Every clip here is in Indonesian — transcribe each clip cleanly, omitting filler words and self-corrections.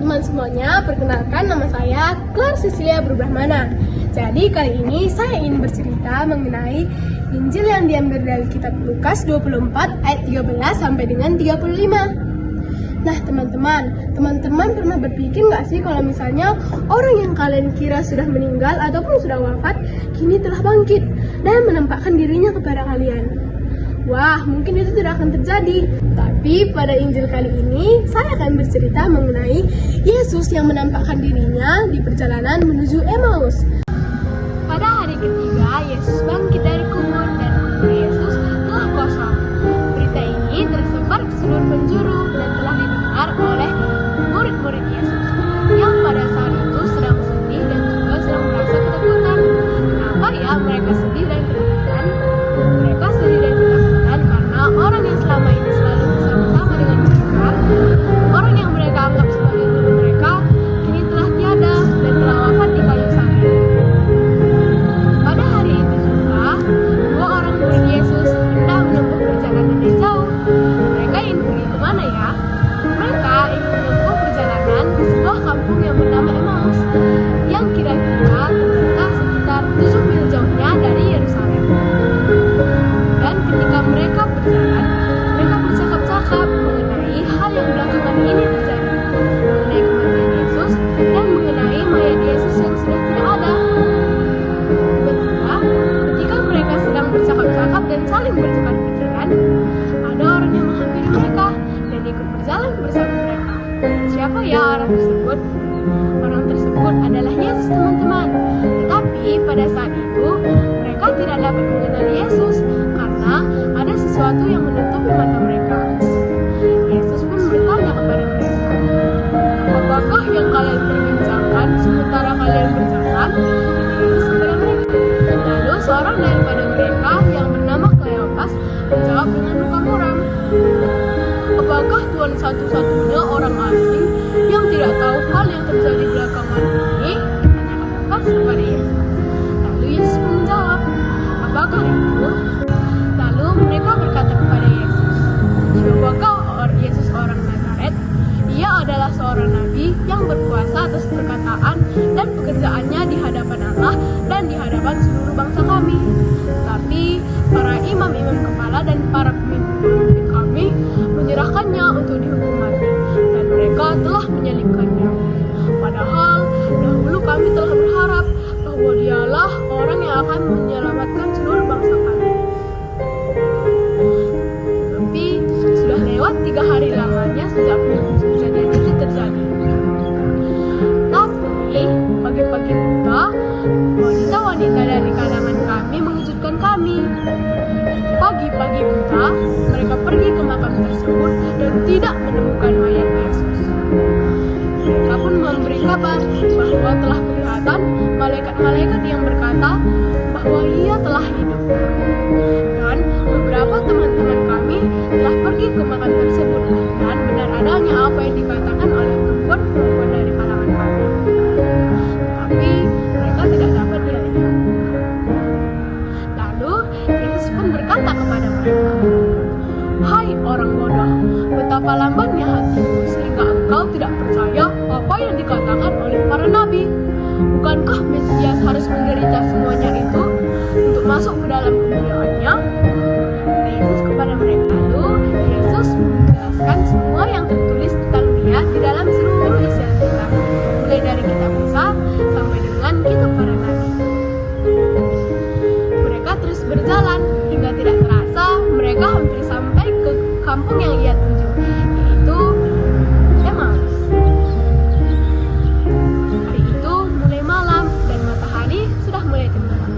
teman-teman semuanya, perkenalkan nama saya Clara Cecilia Berbrahmana. Jadi kali ini saya ingin bercerita mengenai Injil yang diambil dari kitab Lukas 24 ayat 13 sampai dengan 35. Nah teman-teman pernah berpikir nggak sih kalau misalnya orang yang kalian kira sudah meninggal ataupun sudah wafat, kini telah bangkit dan menampakkan dirinya kepada kalian? Wah, mungkin itu tidak akan terjadi. Tapi pada Injil kali ini, saya akan bercerita mengenai Yesus yang menampakkan dirinya di perjalanan menuju Emmaus. Pada hari ketiga, Yesus bangkit dari kubur dan kubur Yesus telah kosong. Berita ini tersebar ke seluruh penjuru dan telah didengar oleh murid-murid Yesus yang pada saat itu sedang sedih dan juga sedang merasa ketakutan. Kenapa ya mereka sedih dan ketakutan? Mereka sedih dan ketakutan karena orang yang selama ini selalu bersama-sama dengan mereka, orang yang mereka anggap sebagai guru mereka, kini telah tiada dan telah wafat di kayu salib. Pada hari itu juga, dua orang murid Yesus hendak menempuh perjalanan yang jauh. Mereka ingin pergi kemana ya? Mereka ingin menempuh perjalanan ke sebuah kampung yang bernama Emmaus, yang kira-kira terletak sekitar 7 mil jauhnya dari Yerusalem. Dan ketika mereka berjalan, mereka bercakap-cakap mengenai hal yang belakangan ini terjadi, mengenai kematian Yesus dan mengenai mayat Yesus yang sudah tidak ada. Tiba-tiba, ketika mereka sedang bercakap-cakap dan saling bertukar pikiran, ada orang yang menghampiri mereka dan ikut berjalan bersama mereka. Siapa ya orang tersebut? Orang tersebut adalah Yesus, teman-teman. Tetapi pada saat itu, mereka tidak dapat mengenali Yesus karena ada sesuatu yang menutupi mata mereka. Yesus pun bertanya kepada mereka, "Apakah yang kalian perbincangkan sementara kalian berjalan?" Yesus kepada mereka. Lalu seorang daripada mereka yang bernama Kleopas menjawab dengan luka muram, "Apakah Tuhan satu-satunya orang asing yang tidak tahu hal yang terjadi belakangan ini?" Tanya Kleopas kepada Yesus. Lalu Yesus pun menjawab, "Apakah itu?" Lalu mereka berkata kepada Yesus, "Siapakah Yesus orang Nazaret? Ia adalah seorang nabi yang berkuasa atas perkataan dan pekerjaannya di hadapan Allah dan di hadapan seluruh bangsa kami. Tapi para imam-imam kepala dan para pemimpin kami menyerahkannya untuk dihukum mati, dan mereka telah menyalibkannya. Padahal dahulu kami telah berharap bahwa dialah orang yang akan menyelamatkan seluruh bangsa kami. Tapi sudah lewat 3 hari lamanya sejak kejadian itu terjadi. Tapi pagi-pagi buta, wanita-wanita dari kalangan kami mengejutkan kami. Pagi-pagi buta, mereka pergi ke makam tersebut dan tidak menemukan mayat Yesus. Mereka pun memberi kabar bahwa telah kelihatan malaikat-malaikat yang berkata bahwa ia telah hidup. Dan beberapa teman-teman kami telah pergi ke makam tersebut dan benar adanya apa yang dikatakan oleh perempuan-perempuan dari kalangan kami. Tapi mereka tidak dapat dia lihat. Lalu Yesus pun berkata kepada mereka, "Hai orang bodoh, betapa lambannya hatimu sehingga engkau tidak percaya apa yang dikatakan oleh para nabi. Bukankah Mesias harus menderita semuanya itu untuk masuk ke dalam kemuliaannya?" Yesus kepada mereka. Lalu Yesus menjelaskan semua yang tertulis tentang dia di dalam seluruh isi Alkitab, mulai dari kitab Musa sampai dengan kitab para nabi. Mereka terus berjalan hingga tidak terasa mereka hampir sampai ke kampung yang ia tuju, yaitu Emmaus. Hari itu mulai malam dan matahari sudah mulai tenggelam.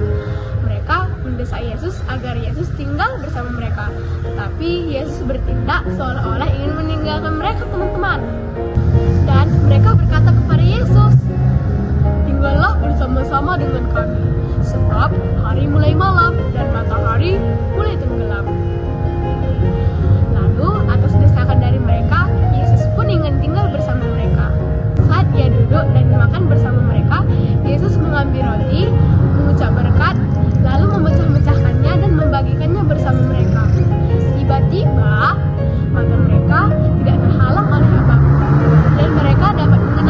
Mereka mendesak Yesus agar Yesus tinggal bersama mereka, tetapi Yesus bertindak seolah-olah ingin meninggalkan mereka, teman-teman. Dan mereka berkata kepada Yesus, "Tinggallah bersama-sama dengan kami, sebab hari mulai malam dan matahari mulai tenggelam." Lalu atas desakan dari mereka, Yesus pun ingin tinggal bersama mereka. Saat ia duduk dan makan bersama mereka, Yesus mengambil roti, mengucap berkat, lalu memecah-mecahkannya dan membagikannya bersama mereka. Tiba-tiba mata mereka tidak terhalang oleh apapun, dan mereka dapat mengenal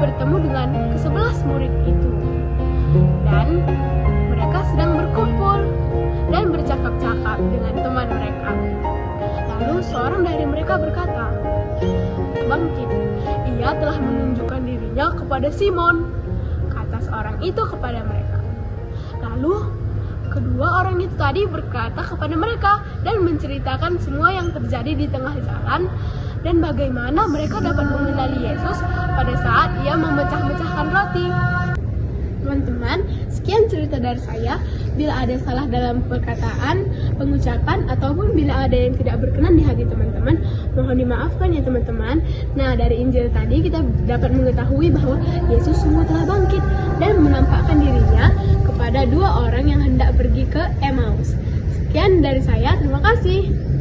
bertemu dengan ke-11 murid itu. Dan mereka sedang berkumpul dan bercakap-cakap dengan teman mereka. Lalu seorang dari mereka berkata, "Bangkit, ia telah menunjukkan dirinya kepada Simon," kata seorang itu kepada mereka. Lalu kedua orang itu tadi berkata kepada mereka dan menceritakan semua yang terjadi di tengah jalan dan bagaimana mereka dapat mengenali Yesus pada saat ia memecah-mecahkan roti. Teman-teman, sekian cerita dari saya. Bila ada salah dalam perkataan, pengucapan, ataupun bila ada yang tidak berkenan di hati teman-teman, mohon dimaafkan ya teman-teman. Nah, dari Injil tadi kita dapat mengetahui bahwa Yesus sungguh telah bangkit dan menampakkan dirinya kepada dua orang yang hendak pergi ke Emmaus. Sekian dari saya, terima kasih.